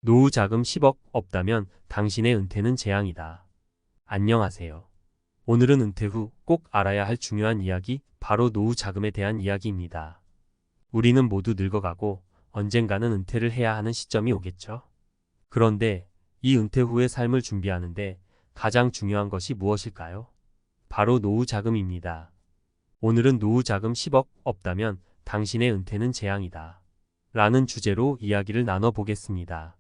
노후 자금 10억 없다면 당신의 은퇴는 재앙이다. 안녕하세요. 오늘은 은퇴 후 꼭 알아야 할 중요한 이야기, 바로 노후 자금에 대한 이야기입니다. 우리는 모두 늙어가고 언젠가는 은퇴를 해야 하는 시점이 오겠죠. 그런데 이 은퇴 후의 삶을 준비하는데 가장 중요한 것이 무엇일까요? 바로 노후 자금입니다. 오늘은 노후 자금 10억 없다면 당신의 은퇴는 재앙이다. 라는 주제로 이야기를 나눠보겠습니다.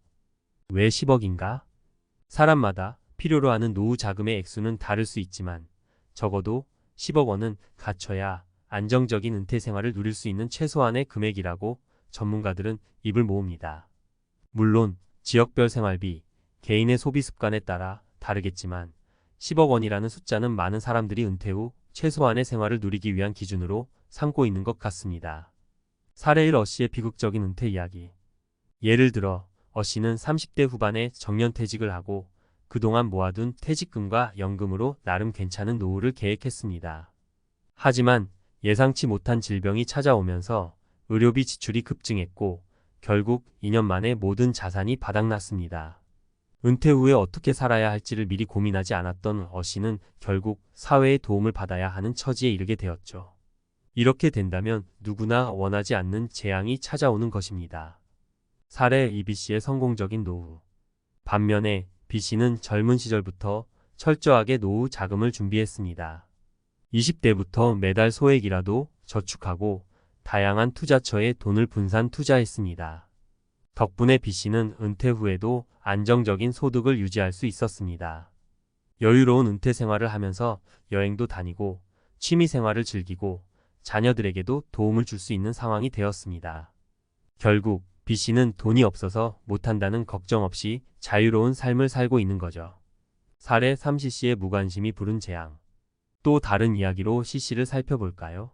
왜 10억인가? 사람마다 필요로 하는 노후 자금의 액수는 다를 수 있지만 적어도 10억 원은 갖춰야 안정적인 은퇴 생활을 누릴 수 있는 최소한의 금액이라고 전문가들은 입을 모읍니다. 물론 지역별 생활비, 개인의 소비 습관에 따라 다르겠지만 10억 원이라는 숫자는 많은 사람들이 은퇴 후 최소한의 생활을 누리기 위한 기준으로 삼고 있는 것 같습니다. 사례 1, 어씨의 비극적인 은퇴 이야기. 예를 들어 어씨는 30대 후반에 정년퇴직을 하고 그동안 모아둔 퇴직금과 연금으로 나름 괜찮은 노후를 계획했습니다. 하지만 예상치 못한 질병이 찾아오면서 의료비 지출이 급증했고 결국 2년 만에 모든 자산이 바닥났습니다. 은퇴 후에 어떻게 살아야 할지를 미리 고민하지 않았던 어씨는 결국 사회의 도움을 받아야 하는 처지에 이르게 되었죠. 이렇게 된다면 누구나 원하지 않는 재앙이 찾아오는 것입니다. 사례 2, B씨의 성공적인 노후. 반면에 B씨는 젊은 시절부터 철저하게 노후 자금을 준비했습니다. 20대부터 매달 소액이라도 저축하고 다양한 투자처에 돈을 분산 투자했습니다. 덕분에 B씨는 은퇴 후에도 안정적인 소득을 유지할 수 있었습니다. 여유로운 은퇴 생활을 하면서 여행도 다니고 취미 생활을 즐기고 자녀들에게도 도움을 줄 수 있는 상황이 되었습니다. 결국 B씨는 돈이 없어서 못한다는 걱정 없이 자유로운 삶을 살고 있는 거죠. 사례 3C씨의 무관심이 부른 재앙. 또 다른 이야기로 C씨를 살펴볼까요?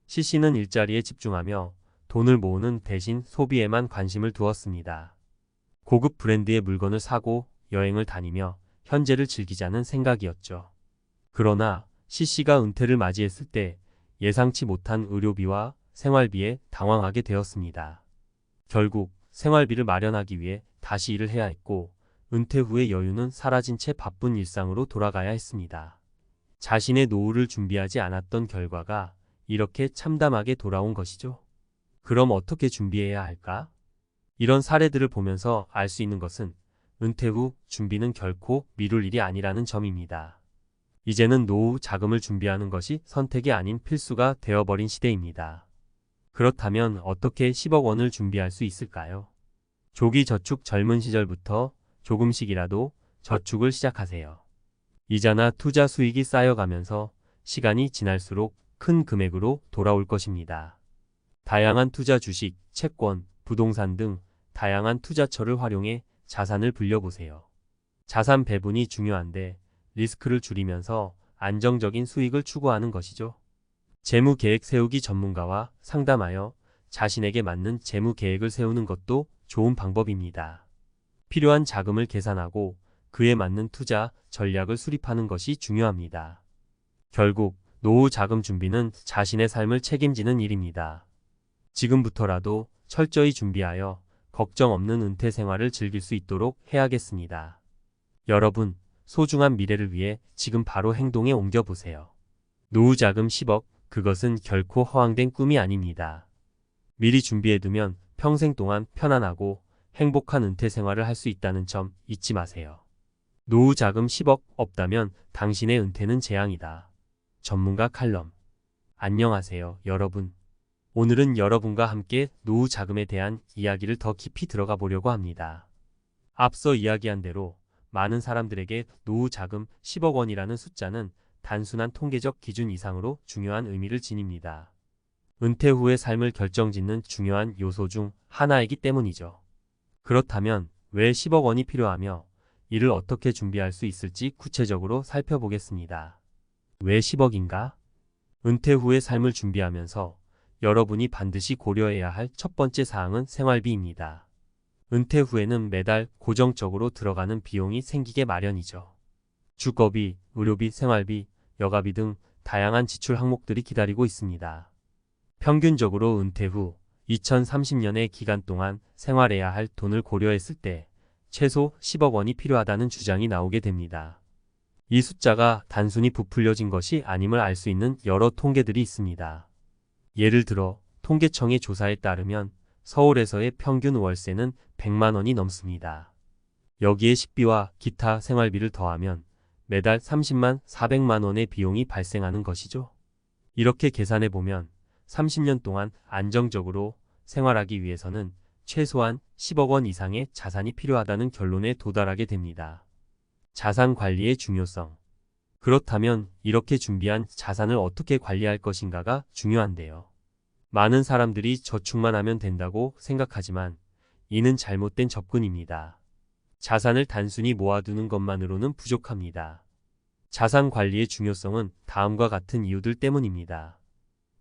C씨는 일자리에 집중하며 돈을 모으는 대신 소비에만 관심을 두었습니다. 고급 브랜드의 물건을 사고 여행을 다니며 현재를 즐기자는 생각이었죠. 그러나 C씨가 은퇴를 맞이했을 때 예상치 못한 의료비와 생활비에 당황하게 되었습니다. 결국 생활비를 마련하기 위해 다시 일을 해야 했고 은퇴 후의 여유는 사라진 채 바쁜 일상으로 돌아가야 했습니다. 자신의 노후를 준비하지 않았던 결과가 이렇게 참담하게 돌아온 것이죠. 그럼 어떻게 준비해야 할까? 이런 사례들을 보면서 알 수 있는 것은 은퇴 후 준비는 결코 미룰 일이 아니라는 점입니다. 이제는 노후 자금을 준비하는 것이 선택이 아닌 필수가 되어버린 시대입니다. 그렇다면 어떻게 10억 원을 준비할 수 있을까요? 조기 저축. 젊은 시절부터 조금씩이라도 저축을 시작하세요. 이자나 투자 수익이 쌓여가면서 시간이 지날수록 큰 금액으로 돌아올 것입니다. 다양한 투자 주식, 채권, 부동산 등 다양한 투자처를 활용해 자산을 불려보세요. 자산 배분이 중요한데 리스크를 줄이면서 안정적인 수익을 추구하는 것이죠. 재무 계획 세우기. 전문가와 상담하여 자신에게 맞는 재무 계획을 세우는 것도 좋은 방법입니다. 필요한 자금을 계산하고 그에 맞는 투자 전략을 수립하는 것이 중요합니다. 결국 노후 자금 준비는 자신의 삶을 책임지는 일입니다. 지금부터라도 철저히 준비하여 걱정 없는 은퇴 생활을 즐길 수 있도록 해야겠습니다. 여러분, 소중한 미래를 위해 지금 바로 행동에 옮겨보세요. 노후 자금 10억, 그것은 결코 허황된 꿈이 아닙니다. 미리 준비해두면 평생 동안 편안하고 행복한 은퇴 생활을 할 수 있다는 점 잊지 마세요. 노후 자금 10억 없다면 당신의 은퇴는 재앙이다. 전문가 칼럼. 안녕하세요, 여러분. 오늘은 여러분과 함께 노후 자금에 대한 이야기를 더 깊이 들어가 보려고 합니다. 앞서 이야기한 대로 많은 사람들에게 노후 자금 10억 원이라는 숫자는 단순한 통계적 기준 이상으로 중요한 의미를 지닙니다. 은퇴 후의 삶을 결정짓는 중요한 요소 중 하나이기 때문이죠. 그렇다면 왜 10억 원이 필요하며 이를 어떻게 준비할 수 있을지 구체적으로 살펴보겠습니다. 왜 10억인가? 은퇴 후의 삶을 준비하면서 여러분이 반드시 고려해야 할 첫 번째 사항은 생활비입니다. 은퇴 후에는 매달 고정적으로 들어가는 비용이 생기게 마련이죠. 주거비, 의료비, 생활비, 여가비 등 다양한 지출 항목들이 기다리고 있습니다. 평균적으로 은퇴 후 2030년의 기간 동안 생활해야 할 돈을 고려했을 때 최소 10억 원이 필요하다는 주장이 나오게 됩니다. 이 숫자가 단순히 부풀려진 것이 아님을 알 수 있는 여러 통계들이 있습니다. 예를 들어 통계청의 조사에 따르면 서울에서의 평균 월세는 100만 원이 넘습니다. 여기에 식비와 기타 생활비를 더하면 매달 30만 400만 원의 비용이 발생하는 것이죠. 이렇게 계산해 보면 30년 동안 안정적으로 생활하기 위해서는 최소한 10억 원 이상의 자산이 필요하다는 결론에 도달하게 됩니다. 자산 관리의 중요성. 그렇다면 이렇게 준비한 자산을 어떻게 관리할 것인가가 중요한데요. 많은 사람들이 저축만 하면 된다고 생각하지만 이는 잘못된 접근입니다. 자산을 단순히 모아두는 것만으로는 부족합니다. 자산 관리의 중요성은 다음과 같은 이유들 때문입니다.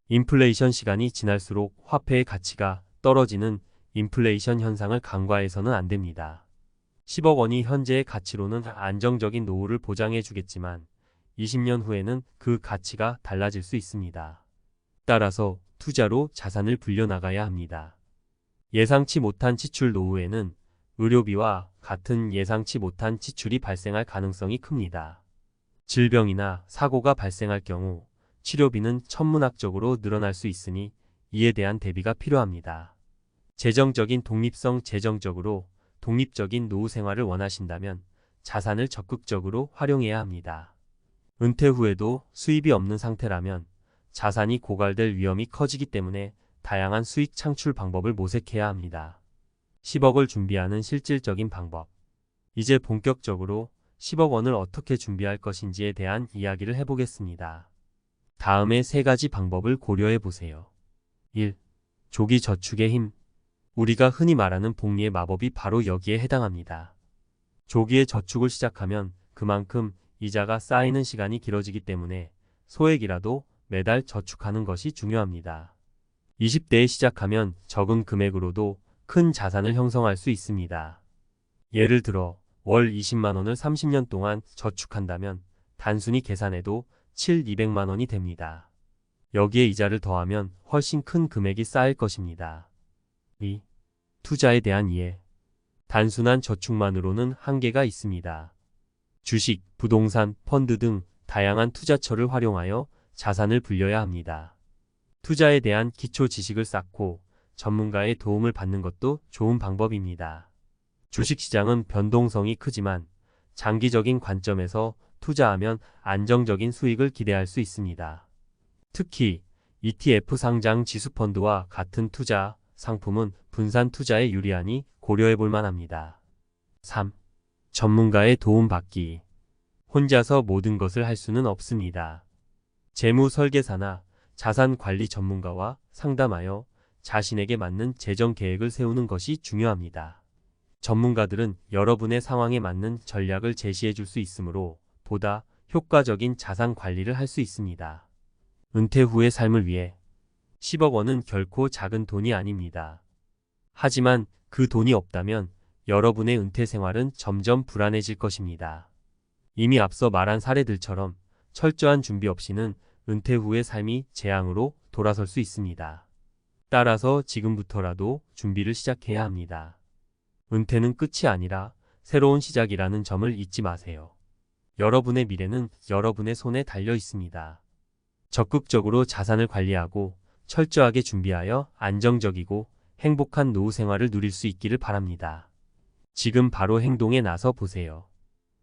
인플레이션 시간이 지날수록 화폐의 가치가 떨어지는 인플레이션 현상을 간과해서는 안 됩니다. 10억 원이 현재의 가치로는 안정적인 노후를 보장해 주겠지만 20년 후에는 그 가치가 달라질 수 있습니다. 따라서 투자로 자산을 불려나가야 합니다. 예상치 못한 지출 노후에는 의료비와 같은 예상치 못한 지출이 발생할 가능성이 큽니다. 질병이나 사고가 발생할 경우 치료비는 천문학적으로 늘어날 수 있으니 이에 대한 대비가 필요합니다. 재정적인 독립성. 재정적으로 독립적인 노후 생활을 원하신다면 자산을 적극적으로 활용해야 합니다. 은퇴 후에도 수입이 없는 상태라면 자산이 고갈될 위험이 커지기 때문에 다양한 수익 창출 방법을 모색해야 합니다. 10억을 준비하는 실질적인 방법. 이제 본격적으로 10억 원을 어떻게 준비할 것인지에 대한 이야기를 해보겠습니다. 다음의 3가지 방법을 고려해 보세요. 1. 조기 저축의 힘. 우리가 흔히 말하는 복리의 마법이 바로 여기에 해당합니다. 조기에 저축을 시작하면 그만큼 이자가 쌓이는 시간이 길어지기 때문에 소액이라도 매달 저축하는 것이 중요합니다. 20대에 시작하면 적은 금액으로도 큰 자산을 형성할 수 있습니다. 예를 들어 월 20만 원을 30년 동안 저축한다면 단순히 계산해도 200만 원이 됩니다. 여기에 이자를 더하면 훨씬 큰 금액이 쌓일 것입니다. 2. 투자에 대한 이해. 단순한 저축만으로는 한계가 있습니다. 주식, 부동산, 펀드 등 다양한 투자처를 활용하여 자산을 불려야 합니다. 투자에 대한 기초 지식을 쌓고 전문가의 도움을 받는 것도 좋은 방법입니다. 주식시장은 변동성이 크지만 장기적인 관점에서 투자하면 안정적인 수익을 기대할 수 있습니다. 특히 ETF 상장 지수펀드와 같은 투자 상품은 분산 투자에 유리하니 고려해 볼 만합니다. 3. 전문가의 도움받기. 혼자서 모든 것을 할 수는 없습니다. 재무 설계사나 자산 관리 전문가와 상담하여 자신에게 맞는 재정 계획을 세우는 것이 중요합니다. 전문가들은 여러분의 상황에 맞는 전략을 제시해 줄 수 있으므로 보다 효과적인 자산 관리를 할 수 있습니다. 은퇴 후의 삶을 위해 10억 원은 결코 작은 돈이 아닙니다. 하지만 그 돈이 없다면 여러분의 은퇴 생활은 점점 불안해질 것입니다. 이미 앞서 말한 사례들처럼 철저한 준비 없이는 은퇴 후의 삶이 재앙으로 돌아설 수 있습니다. 따라서 지금부터라도 준비를 시작해야 합니다. 은퇴는 끝이 아니라 새로운 시작이라는 점을 잊지 마세요. 여러분의 미래는 여러분의 손에 달려 있습니다. 적극적으로 자산을 관리하고 철저하게 준비하여 안정적이고 행복한 노후 생활을 누릴 수 있기를 바랍니다. 지금 바로 행동에 나서 보세요.